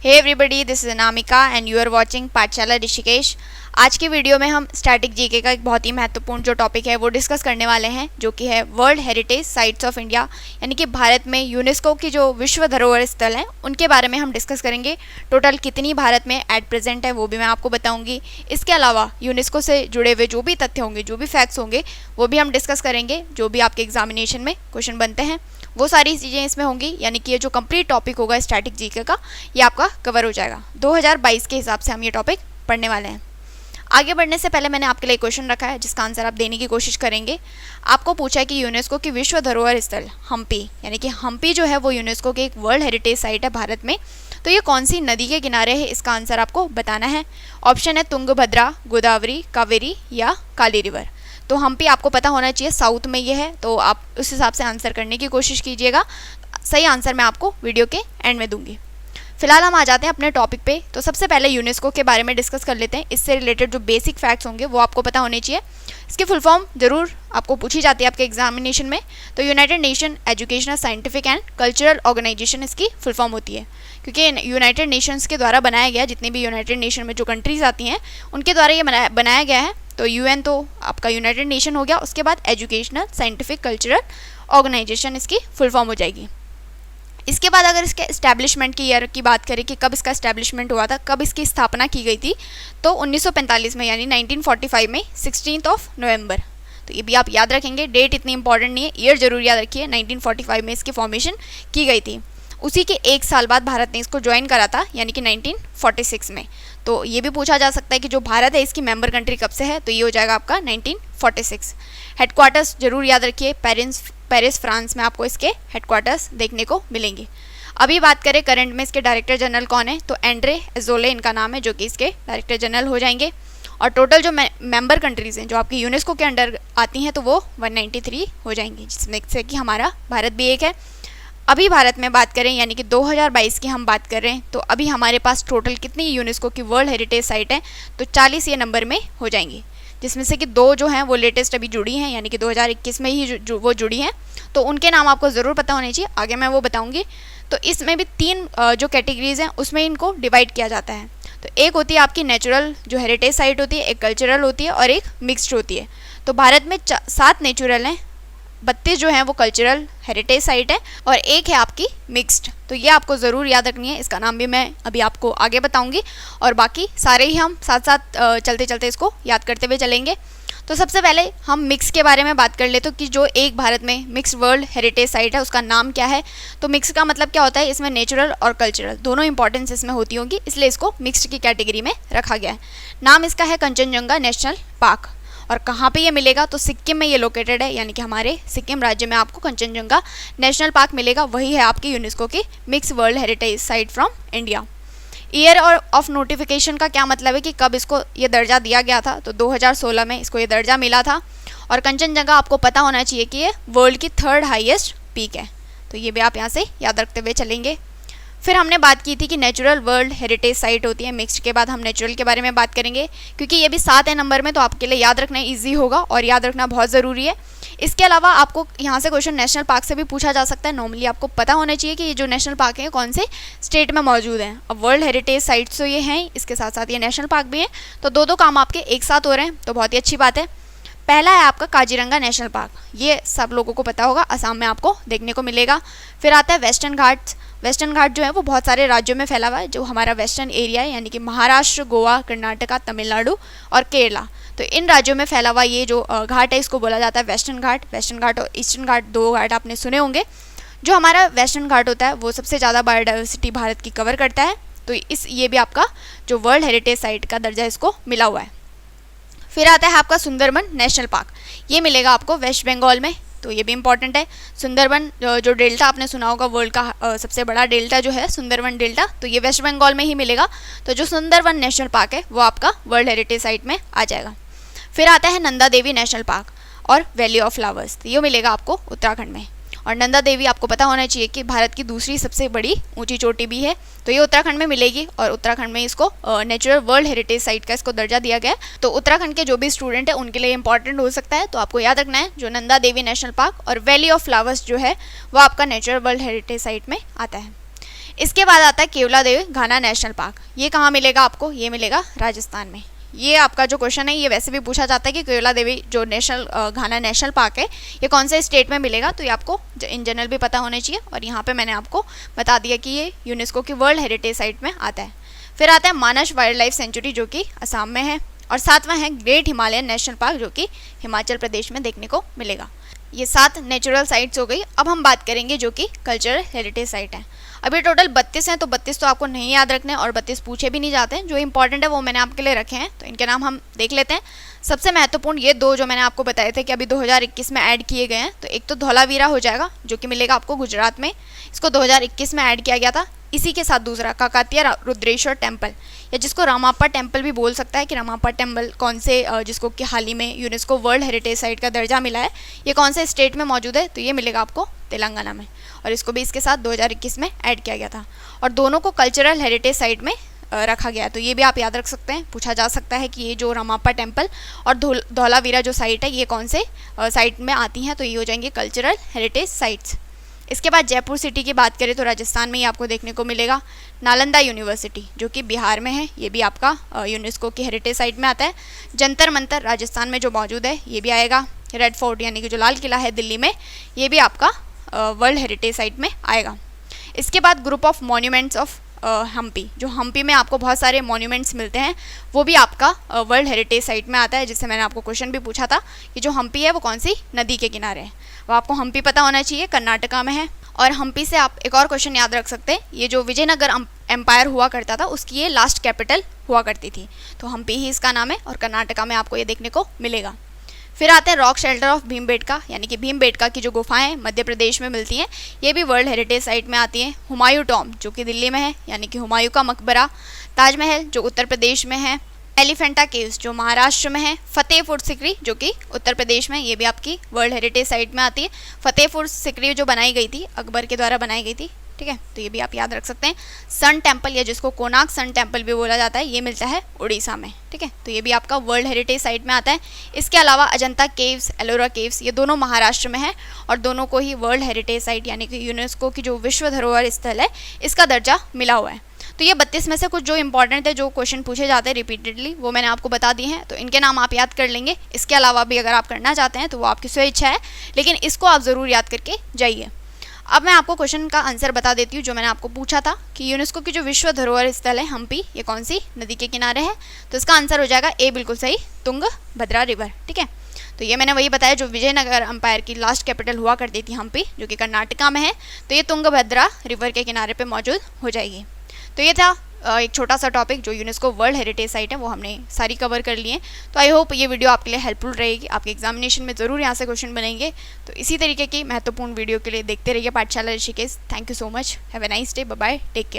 Hey everybody, this is Anamika and you are watching Pathshala Rishikesh. आज की video में हम स्टैटिक जीके का एक बहुत ही महत्वपूर्ण जो टॉपिक है वो डिस्कस करने वाले हैं, जो कि है world heritage sites of India, यानी कि भारत में यूनेस्को की जो विश्व धरोहर स्थल हैं उनके बारे में हम डिस्कस करेंगे। टोटल कितनी भारत में एट प्रेजेंट है वो भी मैं आपको बताऊंगी। इसके अलावा यूनेस्को से जुड़े हुए जो भी तथ्य होंगे, जो भी फैक्ट्स होंगे, वो भी हम डिस्कस करेंगे, जो भी आपके एग्जामिनेशन में क्वेश्चन बनते हैं वो सारी चीज़ें इसमें होंगी। यानी कि ये जो कंप्लीट टॉपिक होगा स्टैटिक जीके का, ये आपका कवर हो जाएगा। 2022 के हिसाब से हम ये टॉपिक पढ़ने वाले हैं। आगे बढ़ने से पहले मैंने आपके लिए क्वेश्चन रखा है जिसका आंसर आप देने की कोशिश करेंगे। आपको पूछा है कि यूनेस्को की विश्व धरोहर स्थल हम्पी, यानी कि हम्पी जो है वो यूनेस्को की एक वर्ल्ड हेरिटेज साइट है भारत में, तो ये कौन सी नदी के किनारे है, इसका आंसर आपको बताना है। ऑप्शन है तुंगभद्रा, गोदावरी, कावेरी या काली रिवर। तो हम्पी आपको पता होना चाहिए, साउथ में ये है, तो आप उस हिसाब से आंसर करने की कोशिश कीजिएगा। सही आंसर मैं आपको वीडियो के एंड में दूंगी। फिलहाल हम आ जाते हैं अपने टॉपिक पे। तो सबसे पहले यूनेस्को के बारे में डिस्कस कर लेते हैं। इससे रिलेटेड जो बेसिक फैक्ट्स होंगे वो आपको पता होने चाहिए। इसकी फुल फॉर्म जरूर आपको पूछी जाती है आपके एग्जामिनेशन में। तो United Nation Educational, Scientific and Cultural Organization इसकी फुल फॉर्म होती है, क्योंकि यूनाइटेड नेशंस के द्वारा बनाया गया, जितनी भी यूनाइटेड नेशन में जो कंट्रीज आती हैं उनके द्वारा ये बनाया गया है। तो यूएन तो आपका यूनाइटेड नेशन हो गया, उसके बाद एजुकेशनल, साइंटिफिक, कल्चरल ऑर्गेनाइजेशन इसकी फुल फॉर्म हो जाएगी। इसके बाद अगर इसके इस्टेब्लिशमेंट की ईयर की बात करें कि कब इसका इस्टेब्लिशमेंट हुआ था, कब इसकी स्थापना की गई थी, तो 1945 में, यानी 1945 में 16 नवंबर। तो ये भी आप याद रखेंगे, डेट इतनी इंपॉर्टेंट नहीं है, ईयर जरूर याद रखिए। 1945 में इसकी फॉर्मेशन की गई थी। उसी के एक साल बाद भारत ने इसको ज्वाइन करा था, यानी कि 1946 में। तो ये भी पूछा जा सकता है कि जो भारत है इसकी मेंबर कंट्री कब से है, तो ये हो जाएगा आपका 1946। हेडक्वार्टर्स जरूर याद रखिए, पेरिस फ्रांस में आपको इसके हेडक्वार्टर्स देखने को मिलेंगे। अभी बात करें करंट में इसके डायरेक्टर जनरल कौन है, तो एंड्रे एजोले इनका नाम है, जो कि इसके डायरेक्टर जनरल हो जाएंगे। और टोटल जो मेंबर कंट्रीज़ हैं जो आपकी यूनेस्को के अंडर आती हैं, तो वो 193 हो जाएंगी, जिसमें से कि हमारा भारत भी एक है। अभी भारत में बात करें, यानी कि 2022 की हम बात कर रहे हैं, तो अभी हमारे पास टोटल कितनी यूनेस्को की वर्ल्ड हेरिटेज साइट है, तो 40 ये नंबर में हो जाएंगी, जिसमें से कि 2 जो हैं वो लेटेस्ट अभी जुड़ी हैं, यानी कि 2021 में ही वो जुड़ी हैं। तो उनके नाम आपको ज़रूर पता होने चाहिए, आगे मैं वो बताऊंगी। तो इसमें भी 3 जो कैटेगरीज हैं उसमें इनको डिवाइड किया जाता है। तो एक होती है आपकी नेचुरल जो हेरिटेज साइट होती है, एक कल्चरल होती है और एक मिक्स्ड होती है। तो भारत में 7 नेचुरल हैं, 32 जो हैं वो कल्चरल हेरिटेज साइट है और एक है आपकी मिक्स्ड। तो ये आपको ज़रूर याद रखनी है, इसका नाम भी मैं अभी आपको आगे बताऊंगी, और बाकी सारे ही हम साथ साथ चलते चलते इसको याद करते हुए चलेंगे। तो सबसे पहले हम मिक्स के बारे में बात कर ले, तो कि जो एक भारत में मिक्स वर्ल्ड हेरिटेज साइट है उसका नाम क्या है। तो मिक्स का मतलब क्या होता है, इसमें नेचुरल और कल्चरल दोनों इंपॉर्टेंस इसमें होती होंगी, इसलिए इसको मिक्स्ड की कैटेगरी में रखा गया है। नाम इसका है कंचनजंगा नेशनल पार्क। और कहाँ पे ये मिलेगा, तो सिक्किम में ये लोकेटेड है, यानी कि हमारे सिक्किम राज्य में आपको कंचनजंगा नेशनल पार्क मिलेगा। वही है आपकी यूनेस्को की mix world heritage site from India. Year और ऑफ नोटिफिकेशन का क्या मतलब है कि कब इसको ये दर्जा दिया गया था, तो 2016 में इसको ये दर्जा मिला था। और कंचनजंगा आपको पता होना चाहिए कि ये वर्ल्ड की 3rd हाईएस्ट पीक है, तो ये भी आप यहाँ से याद रखते हुए चलेंगे। फिर हमने बात की थी कि नेचुरल वर्ल्ड हेरिटेज साइट होती है, मिक्स्ड के बाद हम नेचुरल के बारे में बात करेंगे, क्योंकि ये भी 7 है नंबर में, तो आपके लिए याद रखना ईजी होगा और याद रखना बहुत ज़रूरी है। इसके अलावा आपको यहाँ से क्वेश्चन नेशनल पार्क से भी पूछा जा सकता है। नॉर्मली आपको पता होना चाहिए कि ये जो नेशनल पार्क है कौन से स्टेट में मौजूद हैं। अब वर्ल्ड हेरिटेज साइट्स तो ये हैं, इसके साथ साथ ये नेशनल पार्क भी हैं, तो दो काम आपके एक साथ हो रहे हैं, तो बहुत ही अच्छी बात है। पहला है आपका काजीरंगा नेशनल पार्क, ये सब लोगों को पता होगा, असम में आपको देखने को मिलेगा। फिर आता है वेस्टर्न घाट्स। वेस्टर्न घाट जो है वो बहुत सारे राज्यों में फैला हुआ है, जो हमारा वेस्टर्न एरिया है, यानी कि महाराष्ट्र, गोवा, कर्नाटका, तमिलनाडु और केरला। तो इन राज्यों में फैला हुआ ये जो घाट है इसको बोला जाता है वेस्टर्न घाट। वेस्टर्न घाट और ईस्टर्न घाट 2 घाट आपने सुने होंगे। जो हमारा वेस्टर्न घाट होता है वो सबसे ज़्यादा बायोडाइवर्सिटी भारत की कवर करता है, तो ये भी आपका जो वर्ल्ड हेरिटेज साइट का दर्जा इसको मिला हुआ है। फिर आता है आपका सुंदरबन नेशनल पार्क, ये मिलेगा आपको वेस्ट बंगाल में, तो ये भी इंपॉर्टेंट है। सुंदरबन जो डेल्टा आपने सुना होगा, वर्ल्ड का सबसे बड़ा डेल्टा जो है सुंदरबन डेल्टा, तो ये वेस्ट बंगाल में ही मिलेगा। तो जो सुंदरबन नेशनल पार्क है वो आपका वर्ल्ड हेरिटेज साइट में आ जाएगा। फिर आता है नंदा देवी नेशनल पार्क और वैली ऑफ फ्लावर्स, तो ये मिलेगा आपको उत्तराखंड में। और नंदा देवी आपको पता होना चाहिए कि भारत की दूसरी सबसे बड़ी ऊंची चोटी भी है, तो ये उत्तराखंड में मिलेगी। और उत्तराखंड में इसको नेचुरल वर्ल्ड हेरिटेज साइट का इसको दर्जा दिया गया है। तो उत्तराखंड के जो भी स्टूडेंट है उनके लिए इंपॉर्टेंट हो सकता है, तो आपको याद रखना है जो नंदा देवी नेशनल पार्क और वैली ऑफ फ्लावर्स जो है वो आपका नेचुरल वर्ल्ड हेरिटेज साइट में आता है। इसके बाद आता है केवलादेवी घाना नेशनल पार्क। ये कहाँ मिलेगा आपको? ये मिलेगा राजस्थान में। ये आपका जो क्वेश्चन है ये वैसे भी पूछा जाता है कि केवलादेवी जो घाना नेशनल पार्क है ये कौन से स्टेट में मिलेगा, तो ये आपको इन जनरल भी पता होने चाहिए। और यहाँ पे मैंने आपको बता दिया कि ये यूनेस्को की वर्ल्ड हेरिटेज साइट में आता है। फिर आता है मानस वाइल्ड लाइफ सेंचुरी जो कि असम में है, और सातवां है ग्रेट हिमालयन नेशनल पार्क जो कि हिमाचल प्रदेश में देखने को मिलेगा। ये 7 नेचुरल साइट्स हो गई। अब हम बात करेंगे जो कि कल्चरल हेरिटेज साइट है। अभी टोटल 32 हैं, तो 32 तो आपको नहीं याद रखने और 32 पूछे भी नहीं जाते हैं। जो इंपॉर्टेंट है वो मैंने आपके लिए रखे हैं, तो इनके नाम हम देख लेते हैं। सबसे महत्वपूर्ण ये 2 जो मैंने आपको बताए थे कि अभी 2021 में ऐड किए गए हैं, तो एक तो धौलावीरा हो जाएगा जो कि मिलेगा आपको गुजरात में, इसको 2021 में ऐड किया गया था। इसी के साथ दूसरा काकातीय रुद्रेश्वर टेम्पल, या जिसको रामाप्पा टेम्पल भी बोल सकता है कि रामाप्पा टेम्पल कौन से जिसको कि हाल ही में यूनेस्को वर्ल्ड हेरिटेज साइट का दर्जा मिला है, ये कौन से स्टेट में मौजूद है, तो ये मिलेगा आपको तेलंगाना में, और इसको भी इसके साथ 2021 में ऐड किया गया था। और दोनों को कल्चरल हेरिटेज साइट में रखा गया, तो ये भी आप याद रख सकते हैं। पूछा जा सकता है कि ये जो रामाप्पा टेम्पल और धौलावीरा जो साइट है ये कौन से साइट में आती हैं, तो ये हो जाएंगे कल्चरल हेरिटेज साइट्स। इसके बाद जयपुर सिटी की बात करें तो राजस्थान में ही आपको देखने को मिलेगा। नालंदा यूनिवर्सिटी जो कि बिहार में है, ये भी आपका यूनेस्को की हेरिटेज साइट में आता है। जंतर मंतर राजस्थान में जो मौजूद है ये भी आएगा। रेड फोर्ट यानी कि जो लाल किला है दिल्ली में, ये भी आपका वर्ल्ड हेरिटेज साइट में आएगा। इसके बाद group of monuments of Hampi, जो हम्पी में आपको बहुत सारे मॉन्यूमेंट्स मिलते हैं, वो भी आपका वर्ल्ड हेरिटेज साइट में आता है। जिससे मैंने आपको क्वेश्चन भी पूछा था कि जो हम्पी है वो कौन सी नदी के किनारे है, वो आपको हम्पी पता होना चाहिए, कर्नाटका में है। और हम्पी से आप एक और क्वेश्चन याद रख सकते हैं, ये जो विजयनगर एम्पायर हुआ करता था उसकी ये लास्ट कैपिटल हुआ करती थी, तो हम्पी ही इसका नाम है, और कर्नाटका में आपको ये देखने को मिलेगा। फिर आते हैं रॉक शेल्टर ऑफ भीमबेटका, यानी कि भीमबेटका की जो गुफाएं मध्य प्रदेश में मिलती हैं, ये भी वर्ल्ड हेरिटेज साइट में आती हैं। हुमायूं टॉम जो कि दिल्ली में है, यानी कि हुमायूं का मकबरा। ताजमहल जो उत्तर प्रदेश में है। एलिफेंटा केव्स जो महाराष्ट्र में है। फतेहपुर सिकरी जो कि उत्तर प्रदेश में, ये भी आपकी वर्ल्ड हेरिटेज साइट में आती है। फतेहपुर सिकरी जो बनाई गई थी, अकबर के द्वारा बनाई गई थी, ठीक है, तो ये भी आप याद रख सकते हैं। सन टेम्पल, या जिसको कोणार्क सन टेम्पल भी बोला जाता है, ये मिलता है उड़ीसा में, ठीक है, तो ये भी आपका वर्ल्ड हेरिटेज साइट में आता है। इसके अलावा अजंता केव्स, एलोरा केव्स, ये दोनों महाराष्ट्र में है, और दोनों को ही वर्ल्ड हेरिटेज साइट यानी कि यूनेस्को की जो विश्व धरोहर स्थल है इसका दर्जा मिला हुआ है। तो ये 32 में से कुछ जो इंपॉर्टेंट थे, जो क्वेश्चन पूछे जाते हैं रिपीटेडली, वो मैंने आपको बता दिए हैं, तो इनके नाम आप याद कर लेंगे। इसके अलावा भी अगर आप करना चाहते हैं तो वो आपकी स्वेच्छा है, लेकिन इसको आप ज़रूर याद करके जाइए। अब मैं आपको क्वेश्चन का आंसर बता देती हूँ जो मैंने आपको पूछा था कि यूनेस्को की जो विश्व धरोहर स्थल है हम्पी, ये कौन सी नदी के किनारे है, तो इसका आंसर हो जाएगा ए, बिल्कुल सही, तुंगभद्रा रिवर, ठीक है। तो ये मैंने वही बताया जो विजयनगर एम्पायर की लास्ट कैपिटल हुआ करती थी हम्पी, जो कि कर्नाटका में है, तो ये तुंगभद्रा रिवर के किनारे पे मौजूद हो जाएगी। तो ये था एक छोटा सा टॉपिक जो यूनेस्को वर्ल्ड हेरिटेज साइट है, वो हमने सारी कवर कर लिए। तो आई होप ये वीडियो आपके लिए हेल्पफुल रहेगी, आपके एग्जामिनेशन में ज़रूर यहाँ से क्वेश्चन बनेंगे। तो इसी तरीके की महत्वपूर्ण वीडियो के लिए देखते रहिए Pathshala Rishikesh. Thank you so much, have a nice day, bye bye, take care.